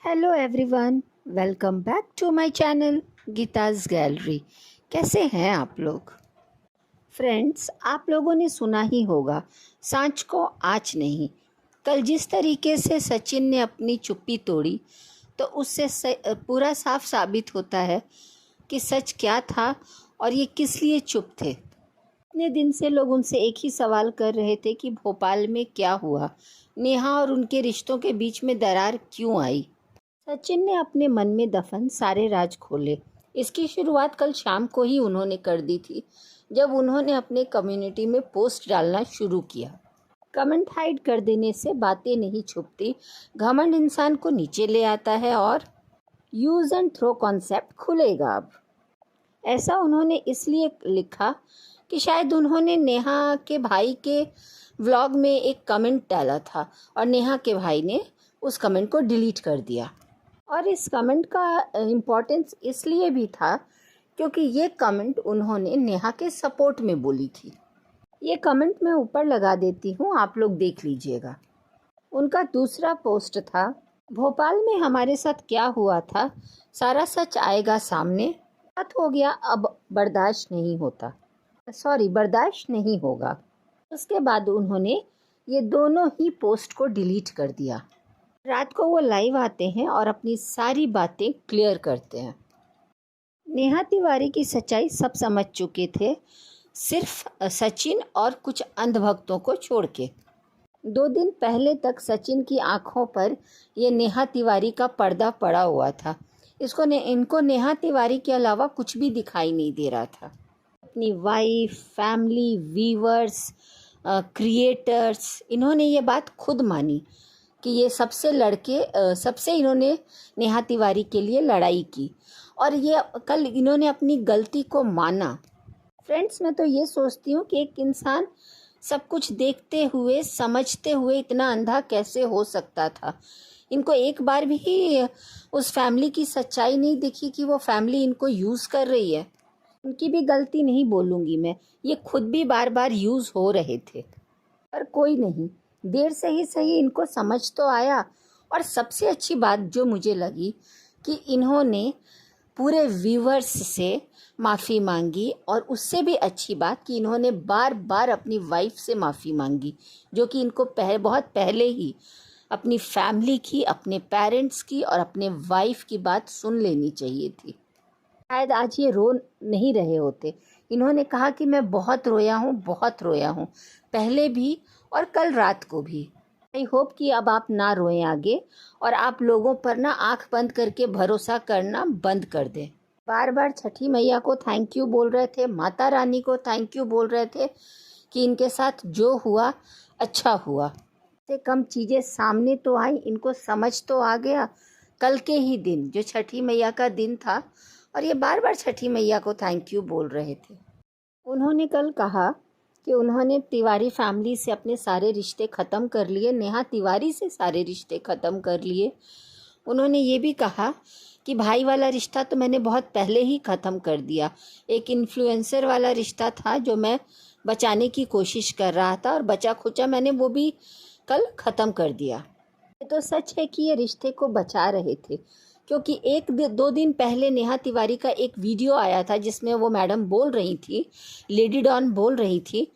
Hello everyone, welcome back to my channel Geeta's Gallery. कैसे हैं आप लोग? फ्रेंड्स, आप लोगों ने सुना ही होगा, सांच को आँच नहीं। कल जिस तरीके से सचिन ने अपनी चुप्पी तोड़ी, तो उससे पूरा साफ साबित होता है कि सच क्या था और ये किस लिए चुप थे। इतने दिन से लोग उनसे एक ही सवाल कर रहे थे कि भोपाल में क्या हुआ, नेहा और उनके रिश्तों के बीच में दरार क्यों आई। सचिन ने अपने मन में दफन सारे राज खोले। इसकी शुरुआत कल शाम को ही उन्होंने कर दी थी, जब उन्होंने अपने कम्युनिटी में पोस्ट डालना शुरू किया। कमेंट हाइड कर देने से बातें नहीं छुपती, घमंड इंसान को नीचे ले आता है और यूज एंड थ्रो कॉन्सेप्ट खुलेगा। अब ऐसा उन्होंने इसलिए लिखा कि शायद उन्होंने नेहा के भाई के व्लॉग में एक कमेंट डाला था और नेहा के भाई ने उस कमेंट को डिलीट कर दिया। और इस कमेंट का इम्पोर्टेंस इसलिए भी था क्योंकि ये कमेंट उन्होंने नेहा के सपोर्ट में बोली थी। ये कमेंट मैं ऊपर लगा देती हूँ, आप लोग देख लीजिएगा। उनका दूसरा पोस्ट था, भोपाल में हमारे साथ क्या हुआ था, सारा सच आएगा सामने। बात हो गया, अब बर्दाश्त नहीं होगा। उसके बाद उन्होंने ये दोनों ही पोस्ट को डिलीट कर दिया। रात को वो लाइव आते हैं और अपनी सारी बातें क्लियर करते हैं। नेहा तिवारी की सच्चाई सब समझ चुके थे, सिर्फ सचिन और कुछ अंधभक्तों को छोड़ के। 2 दिन पहले तक सचिन की आंखों पर ये नेहा तिवारी का पर्दा पड़ा हुआ था। इनको नेहा तिवारी के अलावा कुछ भी दिखाई नहीं दे रहा था। अपनी वाइफ, फैमिली, व्यूअर्स, क्रिएटर्स, इन्होंने ये बात खुद मानी कि ये सबसे इन्होंने नेहा तिवारी के लिए लड़ाई की और ये कल इन्होंने अपनी गलती को माना। फ्रेंड्स, मैं तो ये सोचती हूँ कि एक इंसान सब कुछ देखते हुए समझते हुए इतना अंधा कैसे हो सकता था। इनको एक बार भी उस फैमिली की सच्चाई नहीं दिखी कि वो फैमिली इनको यूज़ कर रही है। उनकी भी गलती नहीं बोलूँगी मैं, ये खुद भी बार बार यूज़ हो रहे थे। पर कोई नहीं, देर से ही सही इनको समझ तो आया। और सबसे अच्छी बात जो मुझे लगी कि इन्होंने पूरे व्यूअर्स से माफ़ी मांगी, और उससे भी अच्छी बात कि इन्होंने बार बार अपनी वाइफ से माफ़ी मांगी, जो कि इनको बहुत पहले ही अपनी फैमिली की, अपने पेरेंट्स की और अपने वाइफ की बात सुन लेनी चाहिए थी। शायद आज ये रो नहीं रहे होते। इन्होंने कहा कि मैं बहुत रोया हूँ, पहले भी और कल रात को भी। आई होप कि अब आप ना रोएं आगे, और आप लोगों पर ना आंख बंद करके भरोसा करना बंद कर दें। बार बार छठी मैया को थैंक यू बोल रहे थे, माता रानी को थैंक यू बोल रहे थे कि इनके साथ जो हुआ अच्छा हुआ। से कम चीज़ें सामने तो आई, इनको समझ तो आ गया कल के ही दिन, जो छठी मैया का दिन था, और ये बार बार छठी मैया को थैंक यू बोल रहे थे। उन्होंने कल कहा कि उन्होंने तिवारी फैमिली से अपने सारे रिश्ते ख़त्म कर लिए, नेहा तिवारी से सारे रिश्ते ख़त्म कर लिए। उन्होंने ये भी कहा कि भाई वाला रिश्ता तो मैंने बहुत पहले ही ख़त्म कर दिया। एक इन्फ्लुएंसर वाला रिश्ता था जो मैं बचाने की कोशिश कर रहा था, और बचा खुचा मैंने वो भी कल ख़त्म कर दिया। ये तो सच है कि ये रिश्ते को बचा रहे थे, क्योंकि 1-2 दिन पहले नेहा तिवारी का एक वीडियो आया था जिसमें वो मैडम बोल रही थी, लेडी डॉन बोल रही थी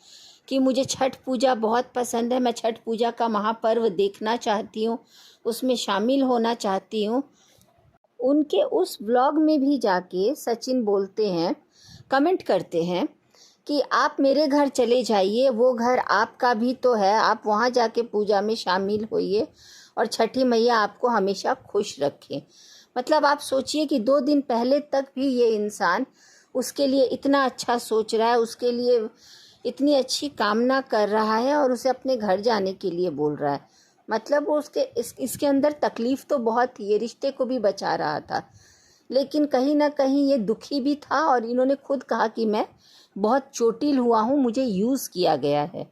कि मुझे छठ पूजा बहुत पसंद है, मैं छठ पूजा का महापर्व देखना चाहती हूँ, उसमें शामिल होना चाहती हूँ। उनके उस व्लॉग में भी जाके सचिन बोलते हैं, कमेंट करते हैं कि आप मेरे घर चले जाइए, वो घर आपका भी तो है, आप वहाँ जाके पूजा में शामिल होइए और छठी मैया आपको हमेशा खुश रखें। मतलब आप सोचिए कि 2 दिन पहले तक भी ये इंसान उसके लिए इतना अच्छा सोच रहा है, उसके लिए इतनी अच्छी कामना कर रहा है, और उसे अपने घर जाने के लिए बोल रहा है। मतलब वो इसके अंदर तकलीफ़ तो बहुत थी, ये रिश्ते को भी बचा रहा था, लेकिन कहीं ना कहीं ये दुखी भी था। और इन्होंने खुद कहा कि मैं बहुत चोटिल हुआ हूँ, मुझे यूज़ किया गया है।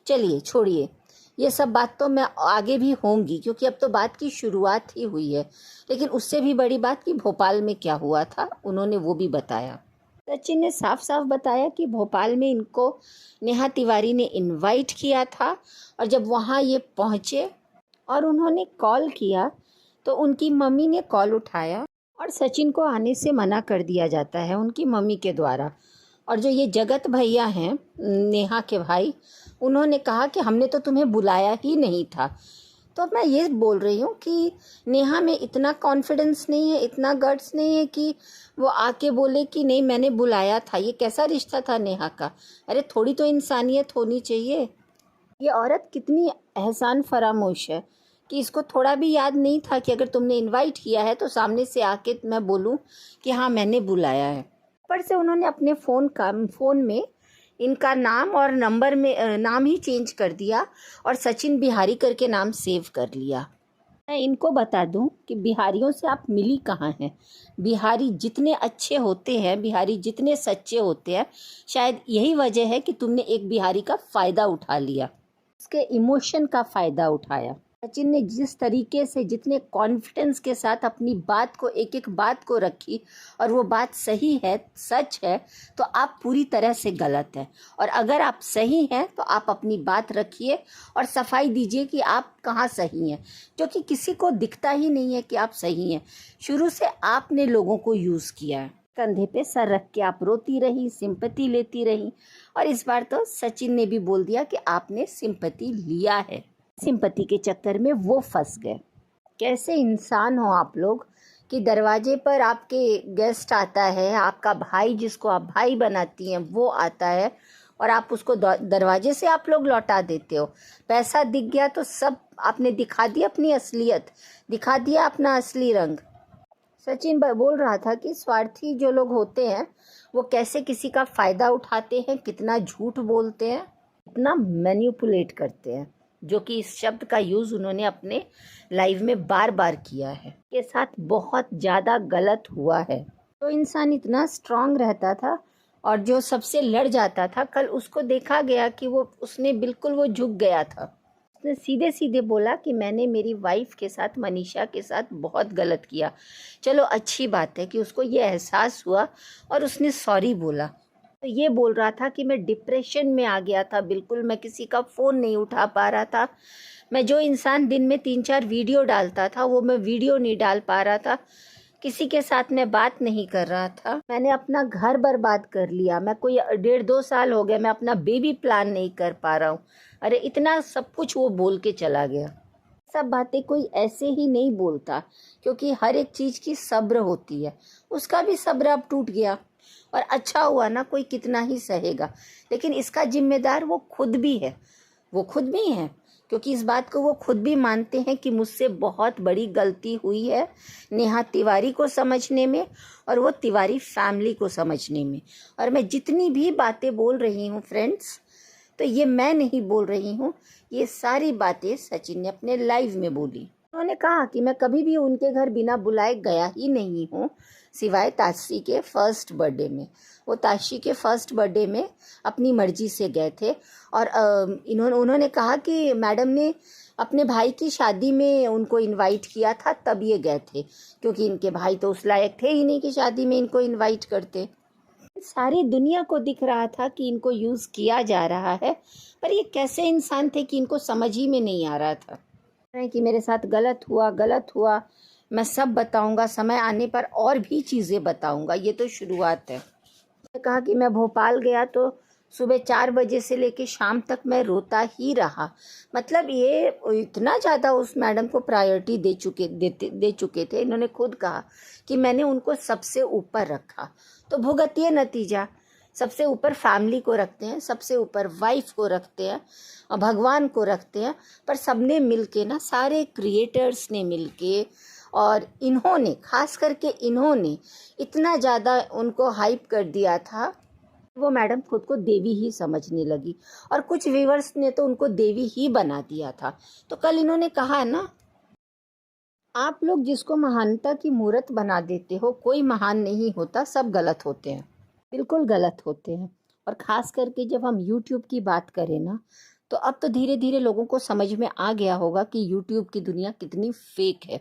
चलिए छोड़िए, ये सब बात तो मैं आगे भी होंगी, क्योंकि अब तो बात की शुरुआत ही हुई है। लेकिन उससे भी बड़ी बात कि भोपाल में क्या हुआ था, उन्होंने वो भी बताया। सचिन ने साफ साफ बताया कि भोपाल में इनको नेहा तिवारी ने इनवाइट किया था, और जब वहाँ ये पहुँचे और उन्होंने कॉल किया, तो उनकी मम्मी ने कॉल उठाया और सचिन को आने से मना कर दिया जाता है उनकी मम्मी के द्वारा। और जो ये जगत भैया हैं, नेहा के भाई, उन्होंने कहा कि हमने तो तुम्हें बुलाया ही नहीं था। तो मैं ये बोल रही हूँ कि नेहा में इतना कॉन्फिडेंस नहीं है, इतना गट्स नहीं है कि वो आके बोले कि नहीं मैंने बुलाया था। ये कैसा रिश्ता था नेहा का? अरे थोड़ी तो इंसानियत होनी चाहिए। ये औरत कितनी एहसान फरामोश है कि इसको थोड़ा भी याद नहीं था कि अगर तुमने इनवाइट किया है तो सामने से आके मैं बोलूं कि हाँ मैंने बुलाया है। ऊपर से उन्होंने अपने फ़ोन में इनका नाम और नंबर में नाम ही चेंज कर दिया और सचिन बिहारी करके नाम सेव कर लिया। मैं इनको बता दूं कि बिहारियों से आप मिली कहाँ हैं। बिहारी जितने अच्छे होते हैं, बिहारी जितने सच्चे होते हैं, शायद यही वजह है कि तुमने एक बिहारी का फ़ायदा उठा लिया, उसके इमोशन का फ़ायदा उठाया। सचिन ने जिस तरीके से, जितने कॉन्फिडेंस के साथ अपनी बात को, एक एक बात को रखी और वो बात सही है, सच है, तो आप पूरी तरह से गलत हैं। और अगर आप सही हैं तो आप अपनी बात रखिए और सफाई दीजिए कि आप कहाँ सही हैं, क्योंकि किसी को दिखता ही नहीं है कि आप सही हैं। शुरू से आपने लोगों को यूज़ किया है। कंधे पे सर रख के आप रोती रही, सिंपैथी लेती रही, और इस बार तो सचिन ने भी बोल दिया कि आपने सिंपैथी लिया है। सिंपैथी के चक्कर में वो फंस गए। कैसे इंसान हो आप लोग कि दरवाजे पर आपके गेस्ट आता है, आपका भाई जिसको आप भाई बनाती हैं वो आता है और आप उसको दरवाजे से आप लोग लौटा देते हो। पैसा दिख गया तो सब आपने दिखा दिया, अपनी असलियत दिखा दिया, अपना असली रंग। सचिन बोल रहा था कि स्वार्थी जो लोग होते हैं वो कैसे किसी का फ़ायदा उठाते हैं, कितना झूठ बोलते हैं, कितना मैनिपुलेट करते हैं, जो कि इस शब्द का यूज़ उन्होंने अपने लाइव में बार बार किया है। के साथ बहुत ज़्यादा गलत हुआ है। तो इंसान इतना स्ट्रांग रहता था और जो सबसे लड़ जाता था, कल उसको देखा गया कि उसने बिल्कुल वो झुक गया था। उसने सीधे सीधे बोला कि मैंने मेरी वाइफ के साथ, मनीषा के साथ बहुत गलत किया। चलो अच्छी बात है कि उसको ये एहसास हुआ और उसने सॉरी बोला। तो ये बोल रहा था कि मैं डिप्रेशन में आ गया था, बिल्कुल मैं किसी का फ़ोन नहीं उठा पा रहा था। मैं जो इंसान दिन में 3-4 वीडियो डालता था वो मैं वीडियो नहीं डाल पा रहा था, किसी के साथ मैं बात नहीं कर रहा था। मैंने अपना घर बर्बाद कर लिया, मैं कोई 1.5-2 साल हो गए मैं अपना बेबी प्लान नहीं कर पा रहा हूँ। अरे इतना सब कुछ वो बोल के चला गया। सब बातें कोई ऐसे ही नहीं बोलता, क्योंकि हर एक चीज़ की सब्र होती है। उसका भी सब्र अब टूट गया और अच्छा हुआ ना, कोई कितना ही सहेगा। लेकिन इसका जिम्मेदार वो खुद भी है, वो खुद भी है, क्योंकि इस बात को वो खुद भी मानते हैं कि मुझसे बहुत बड़ी गलती हुई है नेहा तिवारी को समझने में और वो तिवारी फैमिली को समझने में। और मैं जितनी भी बातें बोल रही हूँ फ्रेंड्स, तो ये मैं नहीं बोल रही हूँ, ये सारी बातें सचिन ने अपने लाइव में बोली। उन्होंने कहा कि मैं कभी भी उनके घर बिना बुलाए गया ही नहीं हूँ, सिवाय ताशी के फर्स्ट बर्थडे में। वो ताशी के फर्स्ट बर्थडे में अपनी मर्जी से गए थे और उन्होंने कहा कि मैडम ने अपने भाई की शादी में उनको इनवाइट किया था, तब ये गए थे, क्योंकि इनके भाई तो उस लायक थे ही नहीं कि शादी में इनको इनवाइट करते। सारी दुनिया को दिख रहा था कि इनको यूज़ किया जा रहा है, पर ये कैसे इंसान थे कि इनको समझ ही में नहीं आ रहा था कि मेरे साथ गलत हुआ, मैं सब बताऊंगा, समय आने पर और भी चीज़ें बताऊंगा, ये तो शुरुआत है। मैंने कहा कि मैं भोपाल गया तो सुबह 4 बजे से लेके शाम तक मैं रोता ही रहा। मतलब ये इतना ज़्यादा उस मैडम को प्रायोरिटी दे चुके थे। इन्होंने खुद कहा कि मैंने उनको सबसे ऊपर रखा, तो भुगतिए नतीजा। सबसे ऊपर फैमिली को रखते हैं, सबसे ऊपर वाइफ को रखते हैं और भगवान को रखते हैं, पर सबने मिलके ना, सारे क्रिएटर्स ने मिलके और इन्होंने, खास करके इन्होंने इतना ज़्यादा उनको हाइप कर दिया था, वो मैडम खुद को देवी ही समझने लगी और कुछ व्यूअर्स ने तो उनको देवी ही बना दिया था। तो कल इन्होंने कहा ना, आप लोग जिसको महानता की मूर्त बना देते हो, कोई महान नहीं होता, सब गलत होते हैं, बिल्कुल गलत होते हैं। और ख़ास करके जब हम YouTube की बात करें ना, तो अब तो धीरे धीरे लोगों को समझ में आ गया होगा कि YouTube की दुनिया कितनी फेक है,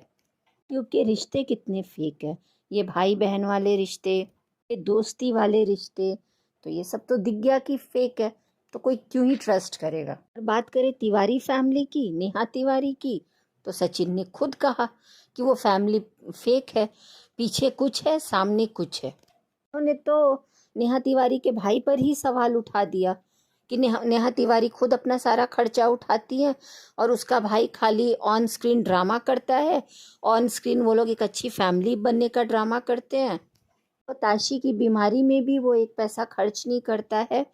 YouTube के रिश्ते कितने फेक है। ये भाई बहन वाले रिश्ते, ये दोस्ती वाले रिश्ते, तो ये सब तो दिख गया कि फेक है, तो कोई क्यों ही ट्रस्ट करेगा। बात करें तिवारी फैमिली की, नेहा तिवारी की, तो सचिन ने खुद कहा कि वो फैमिली फेक है, पीछे कुछ है सामने कुछ है। उन्होंने तो नेहा तिवारी के भाई पर ही सवाल उठा दिया कि नेहा तिवारी खुद अपना सारा खर्चा उठाती है और उसका भाई खाली ऑन स्क्रीन ड्रामा करता है। ऑन स्क्रीन वो लोग एक अच्छी फैमिली बनने का ड्रामा करते हैं। तो ताशी की बीमारी में भी वो एक पैसा खर्च नहीं करता है।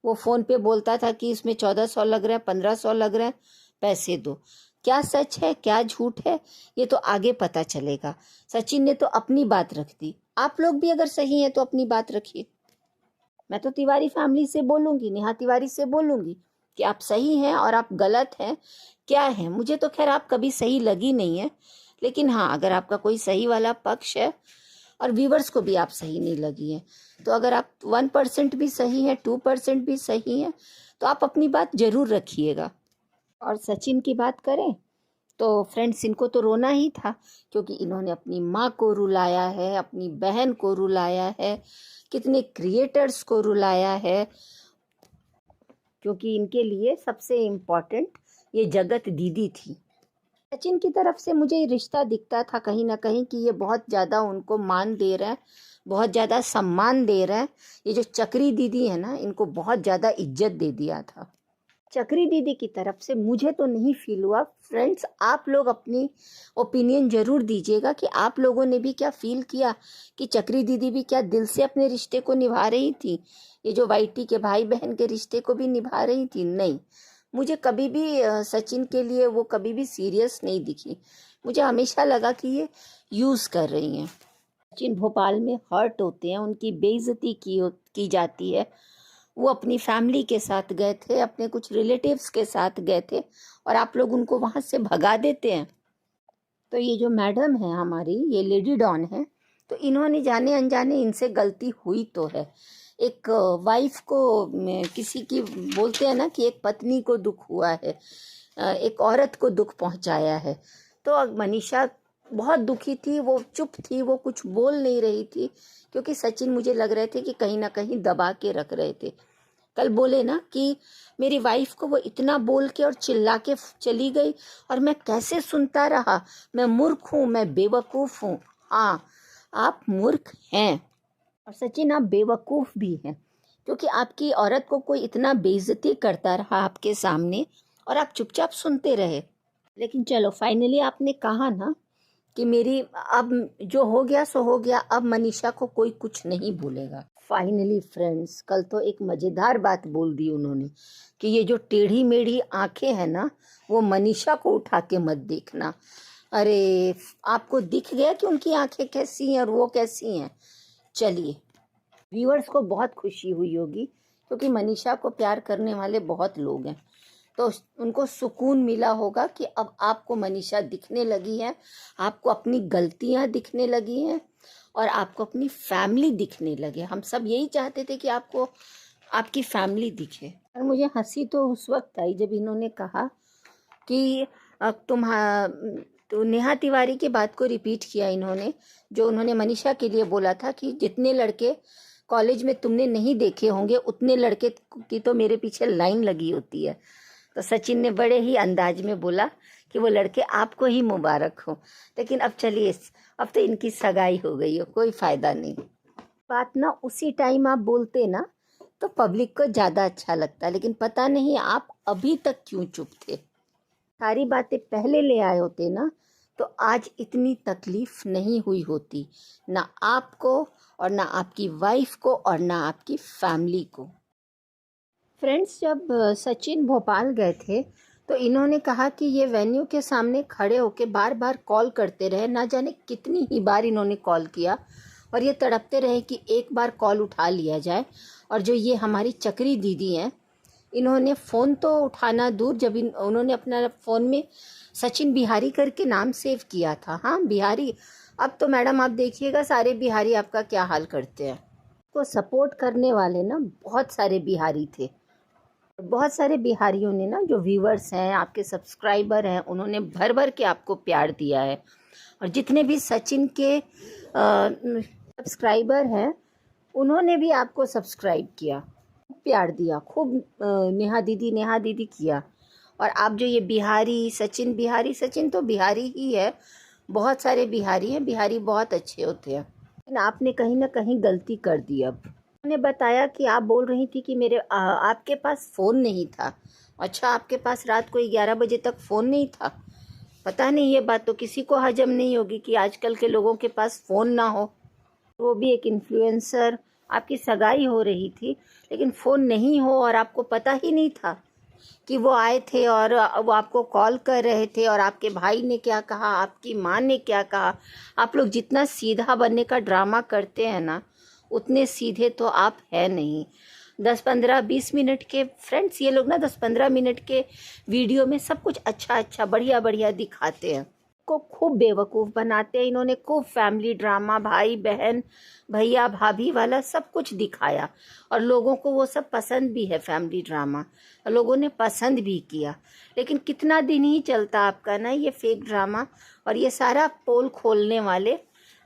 वो फ़ोन पे बोलता था कि इसमें 1400 लग रहा है, 1500 लग रहा है, पैसे दो। क्या सच है क्या झूठ है ये तो आगे पता चलेगा। सचिन ने तो अपनी बात रख दी, आप लोग भी अगर सही हैं तो अपनी बात रखिए। मैं तो तिवारी फैमिली से बोलूँगी, नेहा तिवारी से बोलूँगी कि आप सही हैं और आप गलत हैं क्या है। मुझे तो खैर आप कभी सही लगी नहीं है, लेकिन हाँ अगर आपका कोई सही वाला पक्ष है और व्यूवर्स को भी आप सही नहीं लगी हैं, तो अगर आप 1% भी सही हैं, 2% भी सही हैं, तो आप अपनी बात ज़रूर रखिएगा। और सचिन की बात करें तो फ्रेंड्स इनको तो रोना ही था, क्योंकि इन्होंने अपनी माँ को रुलाया है, अपनी बहन को रुलाया है, कितने क्रिएटर्स को रुलाया है, क्योंकि इनके लिए सबसे इम्पोर्टेंट ये जगत दीदी थी। सचिन की तरफ से मुझे ये रिश्ता दिखता था कहीं ना कहीं कि ये बहुत ज़्यादा उनको मान दे रहा है, बहुत ज़्यादा सम्मान दे रहा है। ये जो चक्री दीदी है ना, इनको बहुत ज़्यादा इज्जत दे दिया था। चक्री दीदी की तरफ से मुझे तो नहीं फील हुआ। फ्रेंड्स आप लोग अपनी ओपिनियन ज़रूर दीजिएगा कि आप लोगों ने भी क्या फील किया कि चक्री दीदी भी क्या दिल से अपने रिश्ते को निभा रही थी, ये जो वाईटी के भाई बहन के रिश्ते को भी निभा रही थी। नहीं, मुझे कभी भी सचिन के लिए वो कभी भी सीरियस नहीं दिखी। मुझे हमेशा लगा कि ये यूज़ कर रही हैं। सचिन भोपाल में हर्ट होते हैं, उनकी बेइज्जती की जाती है। वो अपनी फैमिली के साथ गए थे, अपने कुछ रिलेटिव्स के साथ गए थे और आप लोग उनको वहाँ से भगा देते हैं। तो ये जो मैडम है हमारी, ये लेडी डॉन है, तो इन्होंने जाने अनजाने इनसे गलती हुई तो है। एक वाइफ को किसी की बोलते हैं ना कि एक पत्नी को दुख हुआ है, एक औरत को दुख पहुंचाया है। तो मनीषा बहुत दुखी थी, वो चुप थी, वो कुछ बोल नहीं रही थी, क्योंकि सचिन मुझे लग रहे थे कि कहीं ना कहीं दबा के रख रहे थे। कल बोले ना कि मेरी वाइफ को वो इतना बोल के और चिल्ला के चली गई और मैं कैसे सुनता रहा, मैं मूर्ख हूँ, मैं बेवकूफ़ हूँ। हाँ आप मूर्ख हैं और सचिन आप बेवकूफ़ भी हैं, क्योंकि आपकी औरत को कोई इतना बेइज्जती करता रहा आपके सामने और आप चुपचाप सुनते रहे। लेकिन चलो फाइनली आपने कहा ना कि मेरी अब जो हो गया सो हो गया, अब मनीषा को कोई कुछ नहीं बोलेगा। फाइनली फ्रेंड्स कल तो एक मज़ेदार बात बोल दी उन्होंने कि ये जो टेढ़ी मेढ़ी आंखें हैं ना, वो मनीषा को उठा के मत देखना। अरे आपको दिख गया कि उनकी आंखें कैसी हैं और वो कैसी हैं। चलिए व्यूअर्स को बहुत खुशी हुई होगी, क्योंकि मनीषा को प्यार करने वाले बहुत लोग हैं, तो उनको सुकून मिला होगा कि अब आपको मनीषा दिखने लगी है, आपको अपनी गलतियां दिखने लगी हैं और आपको अपनी फैमिली दिखने लगे। हम सब यही चाहते थे कि आपको आपकी फैमिली दिखे। और मुझे हंसी तो उस वक्त आई जब इन्होंने कहा कि तो नेहा तिवारी की बात को रिपीट किया इन्होंने, जो उन्होंने मनीषा के लिए बोला था कि जितने लड़के कॉलेज में तुमने नहीं देखे होंगे उतने लड़के की तो मेरे पीछे लाइन लगी होती है। तो सचिन ने बड़े ही अंदाज में बोला कि वो लड़के आपको ही मुबारक हो। लेकिन अब चलिए, अब तो इनकी सगाई हो गई हो, कोई फ़ायदा नहीं। बात ना उसी टाइम आप बोलते ना तो पब्लिक को ज़्यादा अच्छा लगता, लेकिन पता नहीं आप अभी तक क्यों चुप थे। सारी बातें पहले ले आए होते ना तो आज इतनी तकलीफ नहीं हुई होती, ना आपको और ना आपकी वाइफ को और ना आपकी फैमिली को। फ्रेंड्स जब सचिन भोपाल गए थे तो इन्होंने कहा कि ये वेन्यू के सामने खड़े होकर बार बार कॉल करते रहे, ना जाने कितनी ही बार इन्होंने कॉल किया और ये तड़पते रहे कि एक बार कॉल उठा लिया जाए। और जो ये हमारी चक्री दीदी हैं, इन्होंने फ़ोन तो उठाना दूर, जब उन्होंने अपना फ़ोन में सचिन बिहारी करके नाम सेव किया था, हाँ बिहारी, अब तो मैडम आप देखिएगा सारे बिहारी आपका क्या हाल करते हैं। को सपोर्ट करने वाले ना बहुत सारे बिहारी थे, बहुत सारे बिहारियों ने ना, जो व्यूवर्स हैं आपके सब्सक्राइबर हैं, उन्होंने भर भर के आपको प्यार दिया है। और जितने भी सचिन के सब्सक्राइबर हैं उन्होंने भी आपको सब्सक्राइब किया, प्यार दिया, खूब नेहा दीदी किया। और आप जो ये बिहारी सचिन तो बिहारी ही है, बहुत सारे बिहारी हैं, बिहारी बहुत अच्छे होते हैं, लेकिन आपने कहीं ना कहीं गलती कर दी। अब उन्होंने बताया कि आप बोल रही थी कि आपके पास फ़ोन नहीं था। अच्छा, आपके पास रात को 11 बजे तक फ़ोन नहीं था? पता नहीं, ये बात तो किसी को हजम नहीं होगी कि आजकल के लोगों के पास फ़ोन ना हो। वो भी एक इन्फ्लुएंसर, आपकी सगाई हो रही थी लेकिन फ़ोन नहीं हो और आपको पता ही नहीं था कि वो आए थे और वो आपको कॉल कर रहे थे और आपके भाई ने क्या कहा, आपकी माँ ने क्या कहा। आप लोग जितना सीधा बनने का ड्रामा करते हैं ना, उतने सीधे तो आप है नहीं। 10-15-20 मिनट के फ्रेंड्स, ये लोग ना 10-15 मिनट के वीडियो में सब कुछ अच्छा अच्छा बढ़िया बढ़िया दिखाते हैं, को खूब बेवकूफ़ बनाते हैं। इन्होंने खूब फैमिली ड्रामा, भाई बहन भैया भाभी वाला सब कुछ दिखाया और लोगों को वो सब पसंद भी है, फैमिली ड्रामा लोगों ने पसंद भी किया। लेकिन कितना दिन ही चलता आपका ना ये फेक ड्रामा। और ये सारा पोल खोलने वाले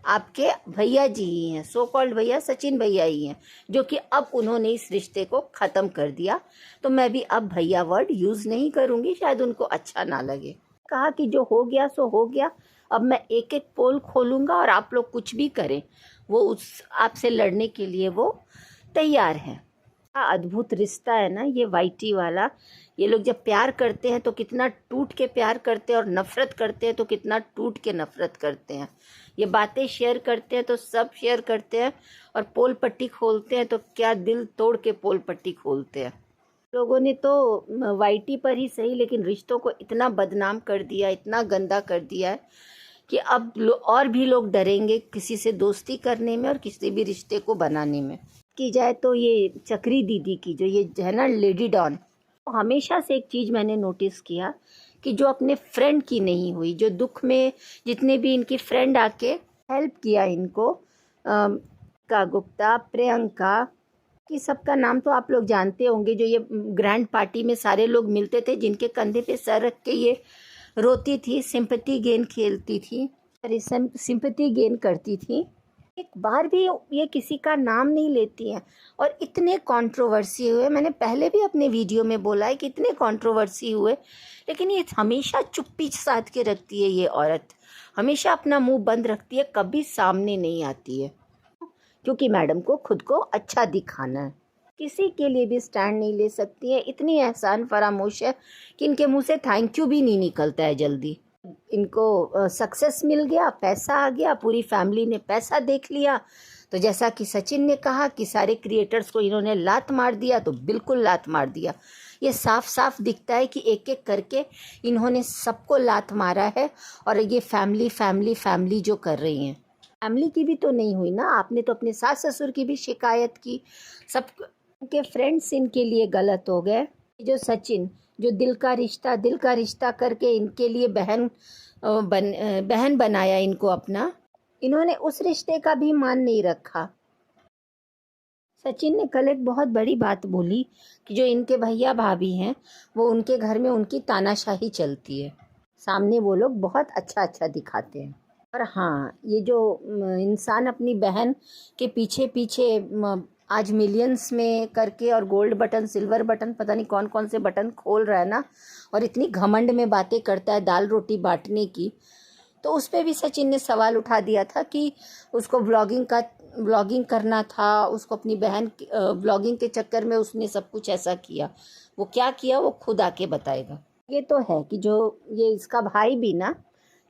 आपके भैया जी ही हैं, सो कॉल्ड भैया, सचिन भैया ही हैं, जो कि अब उन्होंने इस रिश्ते को ख़त्म कर दिया। तो मैं भी अब भैया वर्ड यूज़ नहीं करूँगी, शायद उनको अच्छा ना लगे। कहा कि जो हो गया सो हो गया, अब मैं एक एक पोल खोलूँगा और आप लोग कुछ भी करें, वो उस आपसे लड़ने के लिए वो तैयार हैं। अद्भुत रिश्ता है ना ये वाईटी वाला। ये लोग जब प्यार करते हैं तो कितना टूट के प्यार करते हैं और नफ़रत करते हैं तो कितना टूट के नफ़रत करते हैं। ये बातें शेयर करते हैं तो सब शेयर करते हैं, और पोल पट्टी खोलते हैं तो क्या दिल तोड़ के पोल पट्टी खोलते हैं। लोगों ने तो वाईटी पर ही सही लेकिन रिश्तों को इतना बदनाम कर दिया, इतना गंदा कर दिया है कि अब और भी लोग डरेंगे किसी से दोस्ती करने में और किसी भी रिश्ते को बनाने में। की जाए तो ये चक्री दीदी की जो ये है ना लेडी डॉन, तो हमेशा से एक चीज़ मैंने नोटिस किया कि जो अपने फ्रेंड की नहीं हुई, जो दुख में जितने भी इनकी फ्रेंड आके हेल्प किया इनको, का गुप्ता, प्रियंका कि सबका नाम तो आप लोग जानते होंगे, जो ये ग्रैंड पार्टी में सारे लोग मिलते थे, जिनके कंधे पे सर रख के ये रोती थी, सिंपैथी गेन खेलती थी, सिंपैथी गेन करती थी। एक बार भी ये किसी का नाम नहीं लेती हैं। और इतने कंट्रोवर्सी हुए, मैंने पहले भी अपने वीडियो में बोला है कि इतने कंट्रोवर्सी हुए, लेकिन ये हमेशा चुप्पी साध के रखती है। ये औरत हमेशा अपना मुंह बंद रखती है, कभी सामने नहीं आती है, क्योंकि मैडम को खुद को अच्छा दिखाना है। किसी के लिए भी स्टैंड नहीं ले सकती है, इतनी एहसान फरामोश है कि इनके मुंह से थैंक यू भी नहीं निकलता है जल्दी। इनको सक्सेस मिल गया, पैसा आ गया, पूरी फैमिली ने पैसा देख लिया, तो जैसा कि सचिन ने कहा कि सारे क्रिएटर्स को इन्होंने लात मार दिया, तो बिल्कुल लात मार दिया। ये साफ साफ दिखता है कि एक एक करके इन्होंने सबको लात मारा है। और ये फैमिली फैमिली फैमिली जो कर रही हैं, फैमिली की भी तो नहीं हुई ना, आपने तो अपने सास ससुर की भी शिकायत की। सब के फ्रेंड्स इनके लिए गलत हो गए। जो सचिन, जो दिल का रिश्ता करके इनके लिए बहन बनाया इनको अपना, इन्होंने उस रिश्ते का भी मान नहीं रखा। सचिन ने कल एक बहुत बड़ी बात बोली कि जो इनके भैया भाभी हैं वो उनके घर में उनकी तानाशाही चलती है, सामने वो लोग बहुत अच्छा अच्छा दिखाते हैं। और हाँ, ये जो इंसान अपनी बहन के पीछे पीछे आज मिलियंस में करके और गोल्ड बटन, सिल्वर बटन, पता नहीं कौन कौन से बटन खोल रहा है ना, और इतनी घमंड में बातें करता है दाल रोटी बांटने की, तो उस पर भी सचिन ने सवाल उठा दिया था कि उसको व्लॉगिंग करना था, उसको अपनी बहन व्लॉगिंग के चक्कर में उसने सब कुछ ऐसा किया। वो क्या किया वो खुद आके बताएगा। ये तो है कि जो ये इसका भाई भी ना,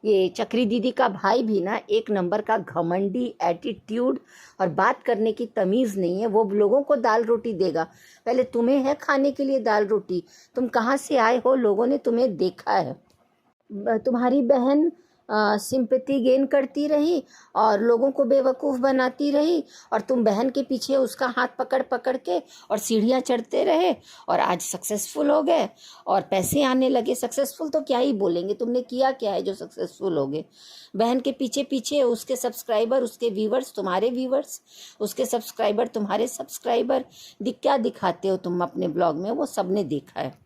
ये चक्री दीदी का भाई भी ना एक नंबर का घमंडी, एटीट्यूड और बात करने की तमीज़ नहीं है। वो लोगों को दाल रोटी देगा, पहले तुम्हें है खाने के लिए दाल रोटी, तुम कहाँ से आए हो, लोगों ने तुम्हें देखा है। तुम्हारी बहन सिंपैथी गेन करती रही और लोगों को बेवकूफ़ बनाती रही, और तुम बहन के पीछे उसका हाथ पकड़ पकड़ के और सीढ़ियाँ चढ़ते रहे, और आज सक्सेसफुल हो गए और पैसे आने लगे। सक्सेसफुल तो क्या ही बोलेंगे, तुमने किया क्या है जो सक्सेसफुल हो गए। बहन के पीछे पीछे उसके सब्सक्राइबर, उसके व्यूवर्स तुम्हारे व्यूवर्स, उसके सब्सक्राइबर तुम्हारे सब्सक्राइबर, क्या दिखाते हो तुम अपने ब्लॉग में, वो सब ने देखा है।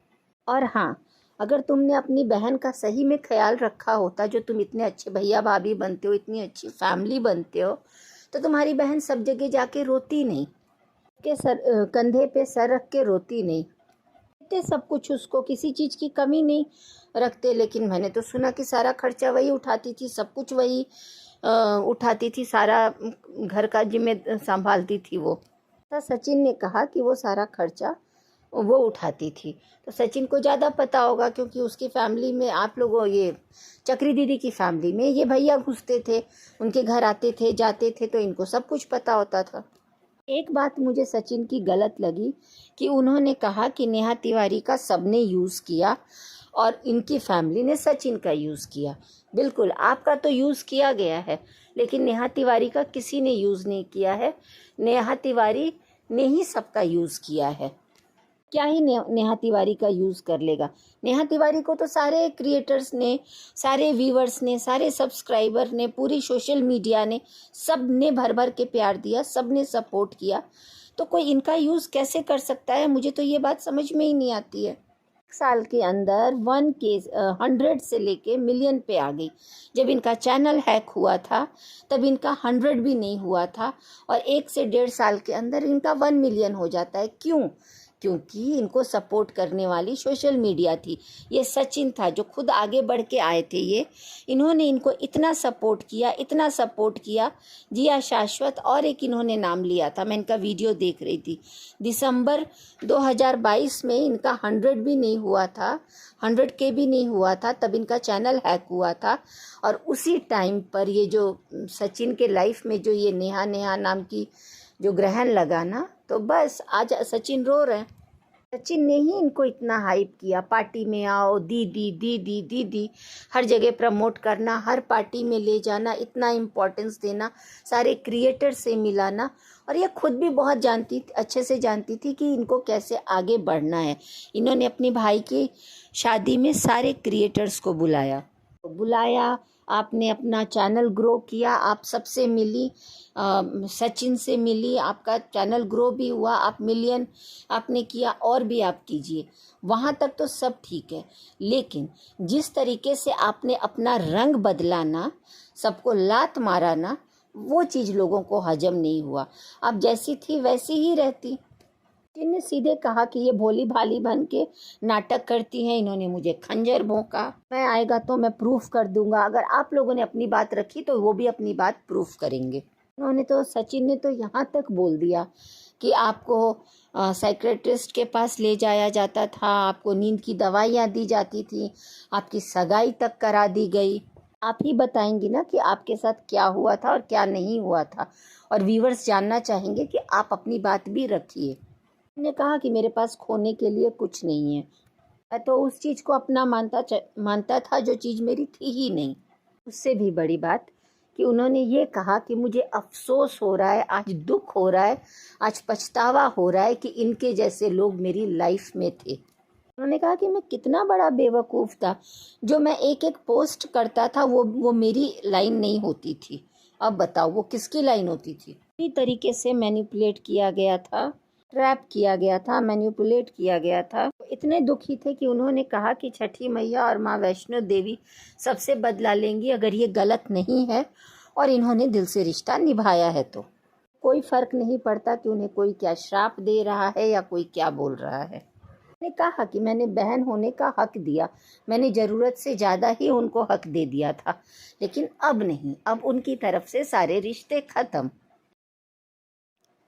और हाँ, अगर तुमने अपनी बहन का सही में ख्याल रखा होता, जो तुम इतने अच्छे भैया भाभी बनते हो, इतनी अच्छी फैमिली बनते हो, तो तुम्हारी बहन सब जगह जाके रोती नहीं, के सर कंधे पे सर रख के रोती नहीं। थे सब कुछ, उसको किसी चीज़ की कमी नहीं रखते। लेकिन मैंने तो सुना कि सारा खर्चा वही उठाती थी, सब कुछ वही उठाती थी, सारा घर का जिम्मे संभालती थी वो। तो सचिन ने कहा कि वो सारा खर्चा वो उठाती थी। तो सचिन को ज़्यादा पता होगा, क्योंकि उसकी फैमिली में, आप लोगों, ये चक्री दीदी की फैमिली में ये भैया घुसते थे, उनके घर आते थे जाते थे, तो इनको सब कुछ पता होता था। एक बात मुझे सचिन की गलत लगी कि उन्होंने कहा कि नेहा तिवारी का सबने यूज़ किया और इनकी फैमिली ने सचिन का यूज़ किया। बिल्कुल, आपका तो यूज़ किया गया है, लेकिन नेहा तिवारी का किसी ने यूज़ नहीं किया है। नेहा तिवारी ने ही सबका यूज़ किया है। क्या ही नेहा तिवारी का यूज़ कर लेगा। नेहा तिवारी को तो सारे क्रिएटर्स ने, सारे व्यूअर्स ने, सारे सब्सक्राइबर ने, पूरी सोशल मीडिया ने, सब ने भर भर के प्यार दिया, सब ने सपोर्ट किया। तो कोई इनका यूज़ कैसे कर सकता है? मुझे तो ये बात समझ में ही नहीं आती है। एक साल के अंदर 100 से लेके मिलियन पे आ गई। जब इनका चैनल हैक हुआ था तब इनका 100 भी नहीं हुआ था, और 1 से 1.5 साल के अंदर इनका 1 मिलियन हो जाता है। क्यों? क्योंकि इनको सपोर्ट करने वाली सोशल मीडिया थी। ये सचिन था जो खुद आगे बढ़ के आए थे। इन्होंने इनको इतना सपोर्ट किया, इतना सपोर्ट किया। जिया शाश्वत और एक इन्होंने नाम लिया था, मैं इनका वीडियो देख रही थी। दिसंबर 2022 में इनका 100 भी नहीं हुआ था, 100K भी नहीं हुआ था, तब इनका चैनल हैक हुआ था। और उसी टाइम पर ये जो सचिन के लाइफ में जो ये नेहा नेहा नाम की जो ग्रहण लगा ना, तो बस आज सचिन रो रहे हैं। सचिन ने ही इनको इतना हाइप किया, पार्टी में आओ, दीदी दीदी दीदी, हर जगह प्रमोट करना, हर पार्टी में ले जाना, इतना इम्पोर्टेंस देना, सारे क्रिएटर से मिलाना। और ये खुद भी बहुत अच्छे से जानती थी कि इनको कैसे आगे बढ़ना है। इन्होंने अपने भाई की शादी में सारे क्रिएटर्स को बुलाया। आपने अपना चैनल ग्रो किया, आप सबसे मिली, सचिन से मिली, आपका चैनल ग्रो भी हुआ, आप मिलियन आपने किया, और भी आप कीजिए। वहाँ तक तो सब ठीक है, लेकिन जिस तरीके से आपने अपना रंग बदला ना, सबको लात मारा ना, वो चीज़ लोगों को हजम नहीं हुआ। आप जैसी थी वैसी ही रहती। इन्होंने सीधे कहा कि ये भोली भाली बन के नाटक करती हैं, इन्होंने मुझे खंजर भोंका, मैं आएगा तो मैं प्रूफ कर दूंगा। अगर आप लोगों ने अपनी बात रखी तो वो भी अपनी बात प्रूफ करेंगे। उन्होंने तो, सचिन ने तो यहाँ तक बोल दिया कि आपको साइकियाट्रिस्ट के पास ले जाया जाता था, आपको नींद की दवाइयाँ दी जाती थी, आपकी सगाई तक करा दी गई। आप ही बताएंगी ना कि आपके साथ क्या हुआ था और क्या नहीं हुआ था, और व्यूवर्स जानना चाहेंगे कि आप अपनी बात भी रखिए। ने कहा कि मेरे पास खोने के लिए कुछ नहीं है। मैं तो उस चीज़ को अपना मानता था जो चीज़ मेरी थी ही नहीं। उससे भी बड़ी बात कि उन्होंने ये कहा कि मुझे अफसोस हो रहा है, आज दुख हो रहा है, आज पछतावा हो रहा है कि इनके जैसे लोग मेरी लाइफ में थे। उन्होंने कहा कि मैं कितना बड़ा बेवकूफ़ था, जो मैं एक एक पोस्ट करता था वो मेरी लाइन नहीं होती थी। अब बताओ वो किसकी लाइन होती थी? इसी तरीके से मैनिपुलेट किया गया था, ट्रैप किया गया था, मैनिपुलेट किया गया था। इतने दुखी थे कि उन्होंने कहा कि छठी मैया और माँ वैष्णो देवी सबसे बदला लेंगी अगर ये गलत नहीं है और इन्होंने दिल से रिश्ता निभाया है। तो कोई फ़र्क नहीं पड़ता कि उन्हें कोई क्या श्राप दे रहा है या कोई क्या बोल रहा है। मैंने कहा कि मैंने बहन होने का हक दिया, मैंने ज़रूरत से ज़्यादा ही उनको हक दे दिया था, लेकिन अब नहीं, अब उनकी तरफ से सारे रिश्ते ख़त्म।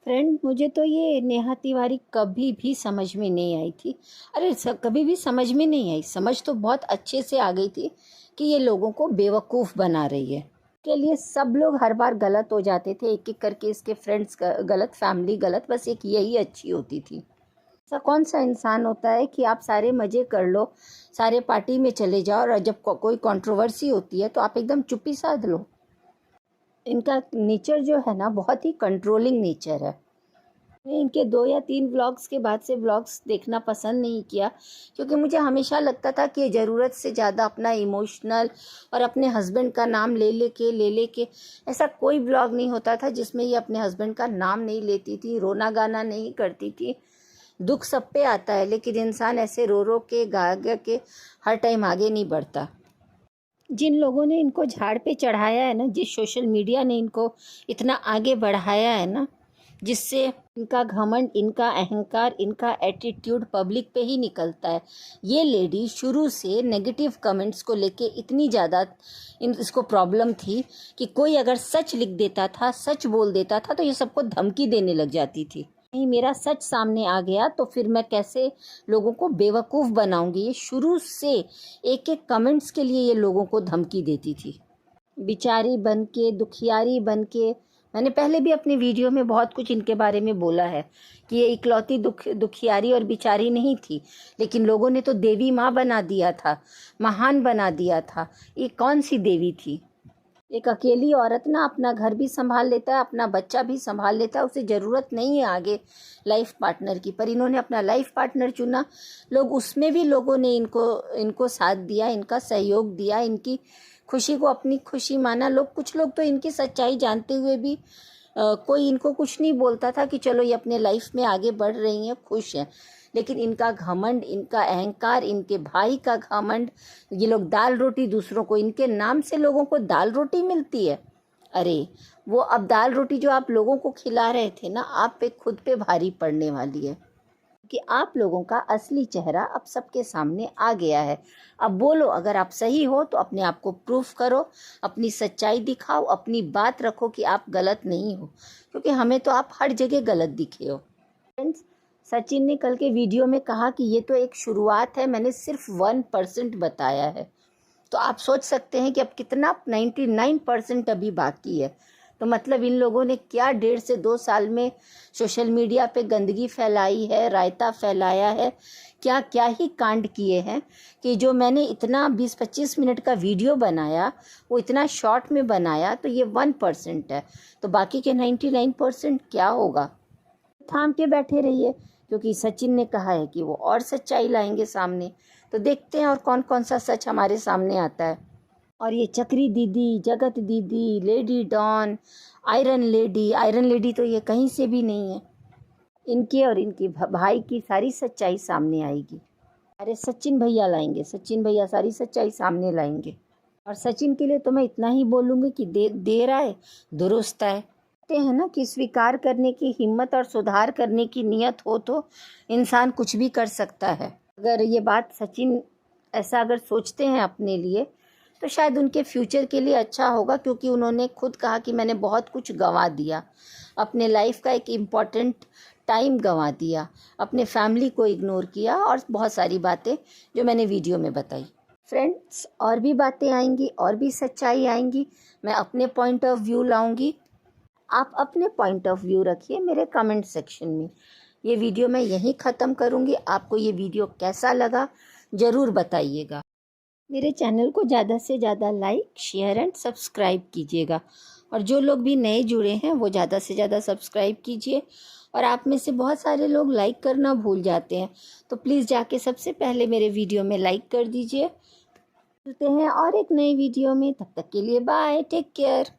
फ्रेंड, मुझे तो ये नेहा तिवारी कभी भी समझ में नहीं आई थी। अरे कभी भी समझ में नहीं आई, समझ तो बहुत अच्छे से आ गई थी कि ये लोगों को बेवकूफ़ बना रही है। के लिए सब लोग हर बार गलत हो जाते थे, एक एक करके इसके फ्रेंड्स गलत, फैमिली गलत, बस एक यही अच्छी होती थी। ऐसा कौन सा इंसान होता है कि आप सारे मज़े कर लो, सारे पार्टी में चले जाओ, और जब कोई कंट्रोवर्सी होती है तो आप एकदम चुप्पी साध लो। इनका नेचर जो है ना, बहुत ही कंट्रोलिंग नेचर है। मैंने इनके 2 या 3 व्लॉग्स के बाद से व्लॉग्स देखना पसंद नहीं किया, क्योंकि मुझे हमेशा लगता था कि ये ज़रूरत से ज़्यादा अपना इमोशनल और अपने हस्बैंड का नाम ले लेके ऐसा कोई व्लॉग नहीं होता था जिसमें ये अपने हस्बैंड का नाम नहीं लेती थी, रोना गाना नहीं करती थी। दुख सब पे आता है, लेकिन इंसान ऐसे रो रो के गा गा के हर टाइम आगे नहीं बढ़ता। जिन लोगों ने इनको झाड़ पे चढ़ाया है ना, जिस सोशल मीडिया ने इनको इतना आगे बढ़ाया है ना, जिससे इनका घमंड, इनका अहंकार, इनका एटीट्यूड पब्लिक पे ही निकलता है। ये लेडी शुरू से नेगेटिव कमेंट्स को लेके इतनी ज़्यादा इसको प्रॉब्लम थी कि कोई अगर सच लिख देता था, सच बोल देता था, तो ये सबको धमकी देने लग जाती थी। नहीं, मेरा सच सामने आ गया तो फिर मैं कैसे लोगों को बेवकूफ़ बनाऊंगी। ये शुरू से एक एक कमेंट्स के लिए ये लोगों को धमकी देती थी। बिचारी बन के, दुखियारी बन के, मैंने पहले भी अपने वीडियो में बहुत कुछ इनके बारे में बोला है कि ये इकलौती दुखियारी और बिचारी नहीं थी, लेकिन लोगों ने तो देवी माँ बना दिया था, महान बना दिया था। ये कौन सी देवी थी? एक अकेली औरत ना अपना घर भी संभाल लेता है, अपना बच्चा भी संभाल लेता है, उसे ज़रूरत नहीं है आगे लाइफ पार्टनर की, पर इन्होंने अपना लाइफ पार्टनर चुना। लोग उसमें भी लोगों ने इनको साथ दिया, इनका सहयोग दिया, इनकी खुशी को अपनी खुशी माना। कुछ लोग तो इनकी सच्चाई जानते हुए भी कोई इनको कुछ नहीं बोलता था कि चलो ये अपने लाइफ में आगे बढ़ रही हैं, खुश हैं। लेकिन इनका घमंड, इनका अहंकार, इनके भाई का घमंड, ये लोग दाल रोटी दूसरों को, इनके नाम से लोगों को दाल रोटी मिलती है। अरे वो अब दाल रोटी जो आप लोगों को खिला रहे थे ना, आप पे खुद पे भारी पड़ने वाली है, कि आप लोगों का असली चेहरा अब सबके सामने आ गया है। अब बोलो, अगर आप सही हो तो अपने आप को प्रूफ करो, अपनी सच्चाई दिखाओ, अपनी बात रखो कि आप गलत नहीं हो, क्योंकि हमें तो आप हर जगह गलत दिखे हो। फ्रेंड्स, सचिन ने कल के वीडियो में कहा कि ये तो एक शुरुआत है, मैंने सिर्फ 1% बताया है। तो आप सोच सकते हैं कि अब कितना 99% अभी बाकी है। तो मतलब इन लोगों ने क्या 1.5 से 2 साल में सोशल मीडिया पे गंदगी फैलाई है, रायता फैलाया है, क्या क्या ही कांड किए हैं कि जो मैंने इतना 20-25 मिनट का वीडियो बनाया, वो इतना शॉर्ट में बनाया, तो ये 1% है। तो बाकी के 99% क्या होगा? थाम के बैठे रहिए, क्योंकि सचिन ने कहा है कि वो और सच्चाई लाएंगे सामने। तो देखते हैं और कौन कौन सा सच हमारे सामने आता है। और ये चक्री दीदी, जगत दीदी, लेडी डॉन, आयरन लेडी तो ये कहीं से भी नहीं है। इनके और इनके भाई की सारी सच्चाई सामने आएगी। अरे सचिन भैया लाएंगे, सचिन भैया सारी सच्चाई सामने लाएंगे। और सचिन के लिए तो मैं इतना ही बोलूँगी कि देर आए दुरुस्त आए। कहते हैं ना कि स्वीकार करने की हिम्मत और सुधार करने की नीयत हो तो इंसान कुछ भी कर सकता है। अगर ये बात सचिन ऐसा अगर सोचते हैं अपने लिए, तो शायद उनके फ्यूचर के लिए अच्छा होगा, क्योंकि उन्होंने खुद कहा कि मैंने बहुत कुछ गंवा दिया, अपने लाइफ का एक इम्पॉर्टेंट टाइम गंवा दिया, अपने फैमिली को इग्नोर किया, और बहुत सारी बातें जो मैंने वीडियो में बताई। फ्रेंड्स, और भी बातें आएंगी, और भी सच्चाई आएंगी, मैं अपने पॉइंट ऑफ व्यू लाऊंगी। आप अपने पॉइंट ऑफ व्यू रखिए मेरे कमेंट सेक्शन में। ये वीडियो मैं यहीं ख़त्म करूँगी। आपको ये वीडियो कैसा लगा ज़रूर बताइएगा। मेरे चैनल को ज़्यादा से ज़्यादा लाइक, शेयर एंड सब्सक्राइब कीजिएगा। और जो लोग भी नए जुड़े हैं वो ज़्यादा से ज़्यादा सब्सक्राइब कीजिए। और आप में से बहुत सारे लोग लाइक करना भूल जाते हैं, तो प्लीज़ जाके सबसे पहले मेरे वीडियो में लाइक कर दीजिए। मिलते हैं और एक नए वीडियो में, तब तक के लिए बाय, टेक केयर।